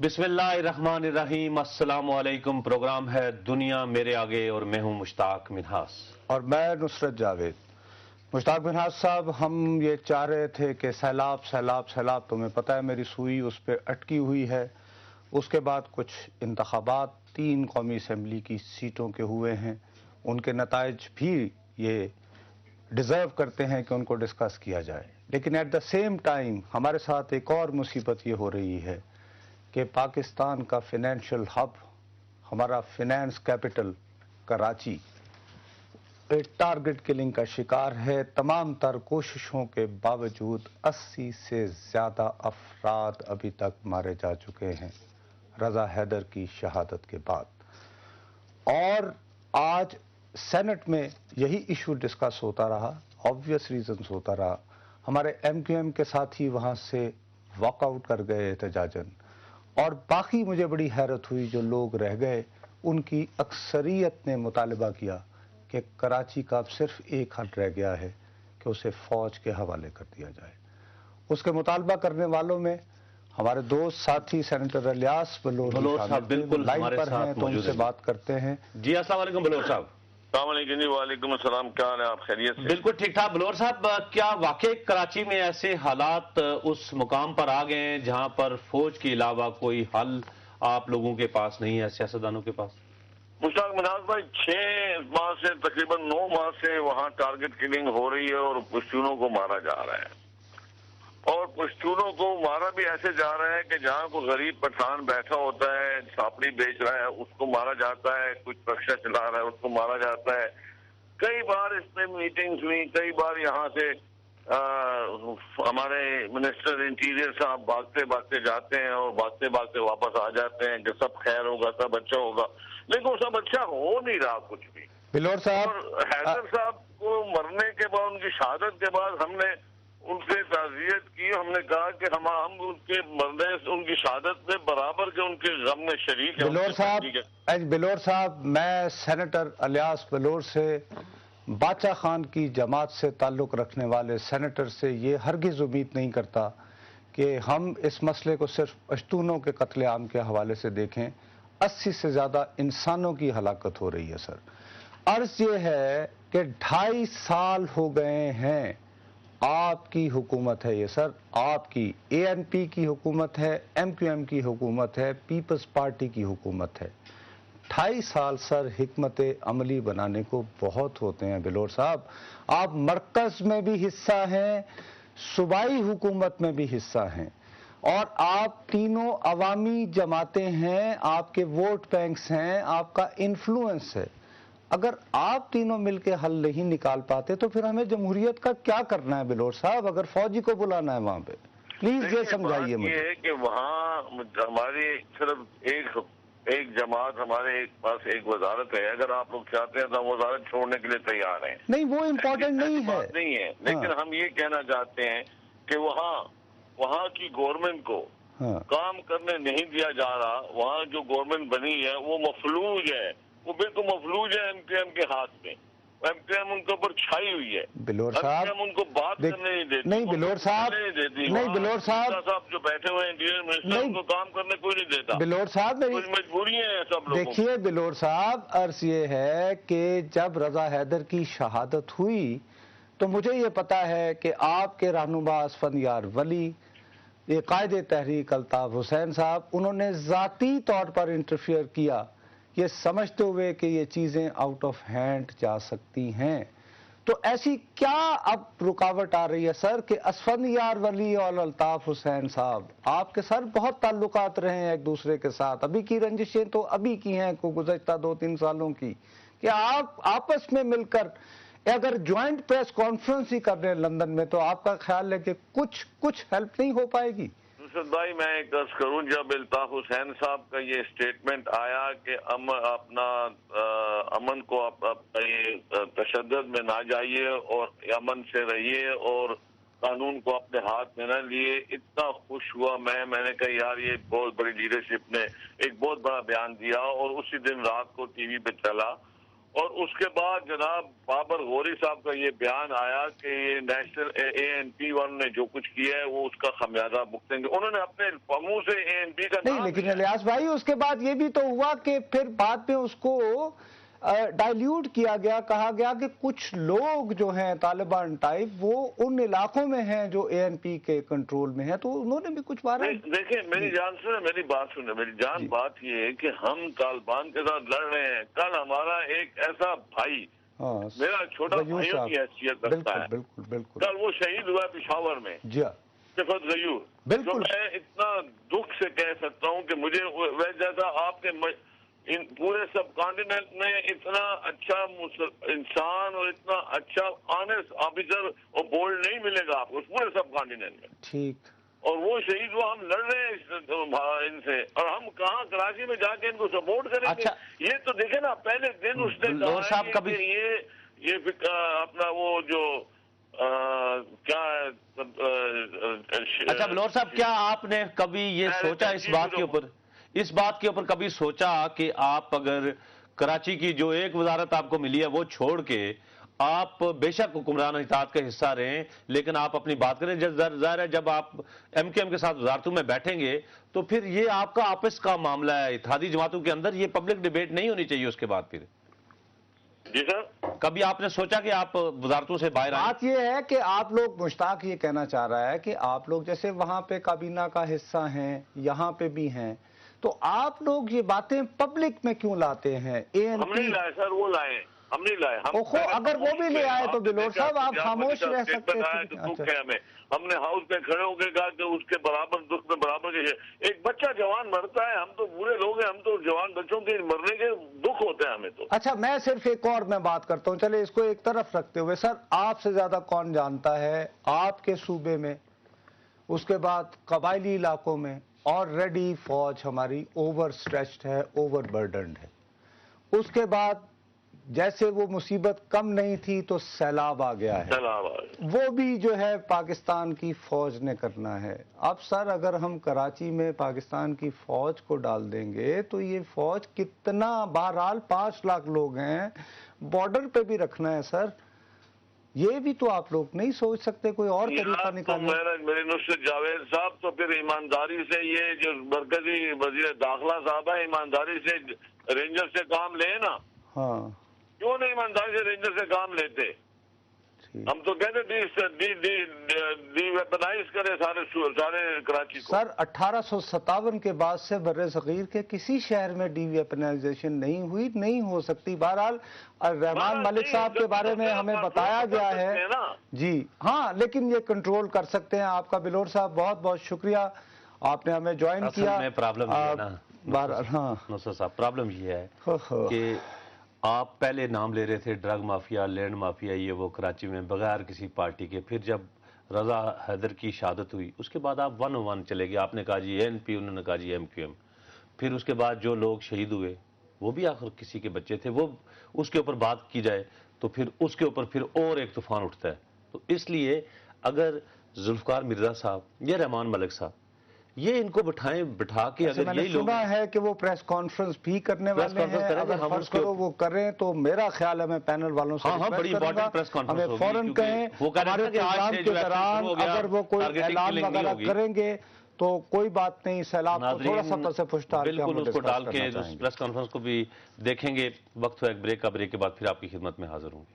बिस्मिल्लाहिर्रहमानिर्रहीम। अस्सलाम वालेकुम। प्रोग्राम है दुनिया मेरे आगे और मैं हूं मुश्ताक मिन्हास और मैं नुसरत जावेद। मुश्ताक मिन्हास साहब, हम ये चाह रहे थे कि सैलाब सैलाब सैलाब, तुम्हें पता है मेरी सुई उस पर अटकी हुई है। उसके बाद कुछ इंतखाबात 3 कौमी असम्बली की सीटों के हुए हैं, उनके नताइज भी ये डिज़र्व करते हैं कि उनको डिस्कस किया जाए। लेकिन एट द सेम टाइम हमारे साथ एक और मुसीबत ये हो रही है कि पाकिस्तान का फाइनेंशियल हब, हमारा फाइनेंस कैपिटल कराची, एक टारगेट किलिंग का शिकार है। तमाम तर कोशिशों के बावजूद 80 से ज़्यादा अफराद अभी तक मारे जा चुके हैं रज़ा हैदर की शहादत के बाद। और आज सेनेट में यही इशू डिस्कस होता रहा, ऑब्वियस रीजंस होता रहा। हमारे MQM के साथी वहाँ से वॉकआउट कर गए एहतजाजन, और बाकी मुझे बड़ी हैरत हुई जो लोग रह गए उनकी अक्सरियत ने मुतालबा किया कि कराची का अब सिर्फ एक हल रह गया है कि उसे फ़ौज के हवाले कर दिया जाए। उसके मुतालबा करने वालों में हमारे दोस्त साथी सेनेटर इलियास बलोच साहब बिल्कुल लाइन पर हैं, तो उनसे बात करते हैं। जी अस्सलाम वालेकुम बलोच साहब। वालेकुम अस्सलाम, क्या हाल है? आप खैरियत से? बिल्कुल ठीक ठाक। बलोच साहब, क्या वाकई कराची में ऐसे हालात उस मुकाम पर आ गए हैं जहां पर फौज के अलावा कोई हल आप लोगों के पास नहीं है, सियासतदानों के पास? मुश्ताक मिन्हास भाई, 6 माह से तकरीबन 9 माह से वहाँ टारगेट किलिंग हो रही है और पश्तूनों को मारा जा रहा है। और पश्तूनों को मारा भी ऐसे जा रहा है कि जहाँ कोई गरीब पठान बैठा होता है, छापड़ी बेच रहा है, उसको मारा जाता है। कुछ रक्षा चला रहा है, उसको मारा जाता है। कई बार इस पे मीटिंग्स हुई, कई बार यहाँ से हमारे मिनिस्टर इंटीरियर साहब भागते भागते जाते हैं और भागते भागते वापस आ जाते हैं कि सब खैर होगा, सब अच्छा होगा। लेकिन वो सब अच्छा हो नहीं रहा कुछ भी। बिलोर साहब, और हैदर साहब को मरने के बाद, उनकी शहादत के बाद हमने उनसे ताज़ियत की। हमने कहा कि हम उनके मरने, उनकी शहादत में बराबर के उनके गम में शरीक हैं। बिलोर साहब, मैं सेनेटर इलियास बलोच से, बादशाह खान की जमात से ताल्लुक़ रखने वाले सेनेटर से ये हरगिज़ उम्मीद नहीं करता कि हम इस मसले को सिर्फ पश्तूनों के कत्ले आम के हवाले से देखें। 80 से ज़्यादा इंसानों की हलाकत हो रही है सर। अर्ज़ ये है कि 2.5 साल हो गए हैं, आपकी हुकूमत है ये सर, आपकी ANP की हुकूमत है, MQM की हुकूमत है, पीपल्स पार्टी की हुकूमत है। 2.5 साल सर हिकमत अमली बनाने को बहुत होते हैं बिलोर साहब। आप मरकज़ में भी हिस्सा हैं, सूबाई हुकूमत में भी हिस्सा हैं, और आप तीनों अवामी जमातें हैं, आपके वोट बैंक्स हैं, आपका इन्फ्लुएंस है। अगर आप तीनों मिलकर हल नहीं निकाल पाते तो फिर हमें जमहूरियत का क्या करना है बिलोर साहब? अगर फौजी को बुलाना है वहां पे, प्लीज ये समझाइए मुझे। ये है कि वहाँ हमारी सिर्फ एक जमात, हमारे पास एक वजारत है। अगर आप लोग चाहते हैं तो हम वजारत छोड़ने के लिए तैयार हैं। नहीं, वो इम्पोर्टेंट नहीं है, नहीं है। लेकिन हम ये कहना चाहते हैं कि वहाँ की गवर्नमेंट को काम करने नहीं दिया जा रहा। वहाँ जो गवर्नमेंट बनी है वो मफलूज है, वो बिल्कुल मफलूज है MQM के हाथ में। MQM उनके ऊपर छाई हुई है। बिलोर साहब उनको बात करने नहीं देती। नहीं बिलोर साहब, नहीं बिलोर साहब जो बैठे हुए इंटीरियर मिनिस्टर, उनको काम करने कोई नहीं देता। बिलोर साहब, कुछ मजबूरियां हैं सब लोगों। देखिए बिलोर साहब, अर्ज ये है कि जब रज़ा हैदर की शहादत हुई तो मुझे ये पता है कि आपके रहनुमा असफंदियार वली, ये कायदे तहरीक अल्ताफ हुसैन साहब, उन्होंने ज़ाती तौर पर इंटरफियर किया, ये समझते हुए कि ये चीज़ें आउट ऑफ हैंड जा सकती हैं। तो ऐसी क्या अब रुकावट आ रही है सर कि असफंदियार वली और अल्ताफ हुसैन साहब, आपके सर बहुत ताल्लुकात रहे हैं एक दूसरे के साथ, अभी की रंजिशें तो अभी की हैं गुज़श्ता 2-3 सालों की, कि आप आपस में मिलकर अगर ज्वाइंट प्रेस कॉन्फ्रेंस ही कर रहे हैं लंदन में, तो आपका ख्याल है कि कुछ हेल्प नहीं हो पाएगी? भाई, मैं एक अर्ज करूं, जब अल्ताफ हुसैन साहब का ये स्टेटमेंट आया कि अमन को तशद्दुद में ना जाइए और अमन से रहिए और कानून को अपने हाथ में न लिए, इतना खुश हुआ मैंने कहा यार ये बहुत बड़ी लीडरशिप ने एक बहुत बड़ा बयान दिया। और उसी दिन रात को TV पे चला اور اس کے بعد جناب بابر غوری صاحب کا یہ بیان آیا کہ یہ نیشنل ANP1 نے جو کچھ کیا ہے وہ اس کا خمیازہ بھگتیں گے. انہوں نے اپنے منہ سے ANP کا نہیں، نام لیکن لیا. الیاس بھائی اس کے بعد یہ بھی تو ہوا کہ پھر بعد میں اس کو ڈائلیوٹ کیا گیا، کہا گیا کہ کچھ لوگ جو ہیں طالبان ٹائپ وہ ان علاقوں میں ہیں جو ANP کے کنٹرول میں ہیں، تو انہوں نے بھی کچھ بارہ. دیکھیں میری جان سنیں، میری بات سنیں میری جان. بات یہ ہے کہ ہم طالبان کے ساتھ لڑ رہے ہیں. کل ہمارا ایک ایسا بھائی، میرا چھوٹا بھائیوں کی حیثیت رکھتا ہے، بالکل بالکل، کل وہ شہید ہوا پشاور میں، جی ہاں صفت غیور. جو میں اتنا دکھ سے کہہ سکتا ہوں کہ مجھے جیسا آپ کے پورے سب کانٹیننٹ میں اتنا اچھا انسان اور اتنا اچھا آنےسٹ آفیسر اور بولڈ نہیں ملے گا آپ کو اس پورے سب کانٹیننٹ میں. ٹھیک. اور وہ شہید ہوا، ہم لڑ رہے ہیں ان سے، اور ہم کہاں کراچی میں جا کے ان کو سپورٹ کریں گے. یہ تو دیکھیں نا، پہلے دن اس نے کہا کہ یہ اپنا وہ جو کیا ہے. اچھا بلور صاحب، کیا آپ نے کبھی یہ سوچا اس بات کے اوپر کبھی سوچا کہ آپ اگر کراچی کی جو ایک وزارت آپ کو ملی ہے وہ چھوڑ کے آپ بے شک حکمران اتحاد کا حصہ رہیں لیکن آپ اپنی بات کریں؟ ظاہر ہے جب آپ MKM کے ساتھ وزارتوں میں بیٹھیں گے تو پھر یہ آپ کا آپس کا معاملہ ہے اتحادی جماعتوں کے اندر، یہ پبلک ڈیبیٹ نہیں ہونی چاہیے اس کے بعد. پھر جی سر، کبھی آپ نے سوچا کہ آپ وزارتوں سے باہر آئیں؟ بات یہ ہے کہ آپ لوگ، مشتاق یہ کہنا چاہ رہا ہے کہ آپ لوگ جیسے وہاں پہ کابینہ کا حصہ ہیں، یہاں پہ بھی ہیں، تو آپ لوگ یہ باتیں پبلک میں کیوں لاتے ہیں؟ ہم نہیں لائے سر، وہ لائے، ہم نہیں لائے. اگر وہ بھی لے آئے تو بلور صاحب آپ خاموش رہ سکتے تھے. ہم نے ہاؤس میں کھڑے ہو کے کہا کہ اس کے برابر دکھ میں برابر کے ایک بچہ جوان مرتا ہے. ہم تو بوڑھے لوگ ہیں، ہم تو جوان بچوں کے مرنے کے دکھ ہوتے ہیں ہمیں تو. اچھا میں صرف ایک اور میں بات کرتا ہوں، چلے اس کو ایک طرف رکھتے ہوئے، سر آپ سے زیادہ کون جانتا ہے آپ کے صوبے میں، اس کے بعد قبائلی علاقوں میں آلریڈی فوج ہماری اوور سٹریچڈ ہے، اوور برڈنڈ ہے. اس کے بعد جیسے وہ مصیبت کم نہیں تھی تو سیلاب آ گیا ہے، وہ بھی جو ہے پاکستان کی فوج نے کرنا ہے. اب سر اگر ہم کراچی میں پاکستان کی فوج کو ڈال دیں گے تو یہ فوج کتنا، بہرحال 5 لاکھ لوگ ہیں، بارڈر پہ بھی رکھنا ہے سر. یہ بھی تو آپ لوگ نہیں سوچ سکتے کوئی اور طریقہ نکالنا؟ میرے نصرت جاوید صاحب تو پھر ایمانداری سے، یہ جو مرکزی وزیر داخلہ صاحب ہے، ایمانداری سے رینجر سے کام لیں نا. ہاں کیوں نہیں ایمانداری سے رینجر سے کام لیتے؟ ہم تو کہتے ڈی ویپنائز کرے سارے کراچی کو. سر 1857 کے بعد سے بر صغیر کے کسی شہر میں ڈی ویپنائزیشن نہیں ہوئی، نہیں ہو سکتی. بہرحال رحمان ملک صاحب کے بارے میں ہمیں بتایا گیا ہے. جی ہاں، لیکن یہ کنٹرول کر سکتے ہیں. آپ کا بلور صاحب بہت بہت شکریہ، آپ نے ہمیں جوائن کیا. پرابلم یہ ہے نا نصرت صاحب، پرابلم یہ ہے کہ آپ پہلے نام لے رہے تھے ڈرگ مافیا، لینڈ مافیا، یہ وہ کراچی میں بغیر کسی پارٹی کے. پھر جب رضا حیدر کی شہادت ہوئی اس کے بعد آپ 101 چلے گئے. آپ نے کہا جی ANP، انہوں نے کہا جی MQM. پھر اس کے بعد جو لوگ شہید ہوئے وہ بھی آخر کسی کے بچے تھے، وہ اس کے اوپر بات کی جائے تو پھر اس کے اوپر پھر اور ایک طوفان اٹھتا ہے. تو اس لیے اگر ذوالفقار مرزا صاحب یا رحمان ملک صاحب یہ ان کو بٹھا کے اگر یہی لوگ، سنا ہے کہ وہ پریس کانفرنس بھی کرنے والے ہیں، اگر فرض کرو وہ کریں تو میرا خیال ہے میں پینل والوں سے بڑی امپورٹنٹ پریس کانفرنس ہمیں فوراً کہیں ہمارے پروگرام کے دوران اگر وہ کوئی اعلان وغیرہ کریں گے تو کوئی بات نہیں، سیلاب کو تھوڑا سا پس پش ڈال کے بالکل اس کو ڈال کے پریس کانفرنس کو بھی دیکھیں گے. وقت ہو ایک بریک کا، بریک کے بعد پھر آپ کی خدمت میں حاضر ہوں گے.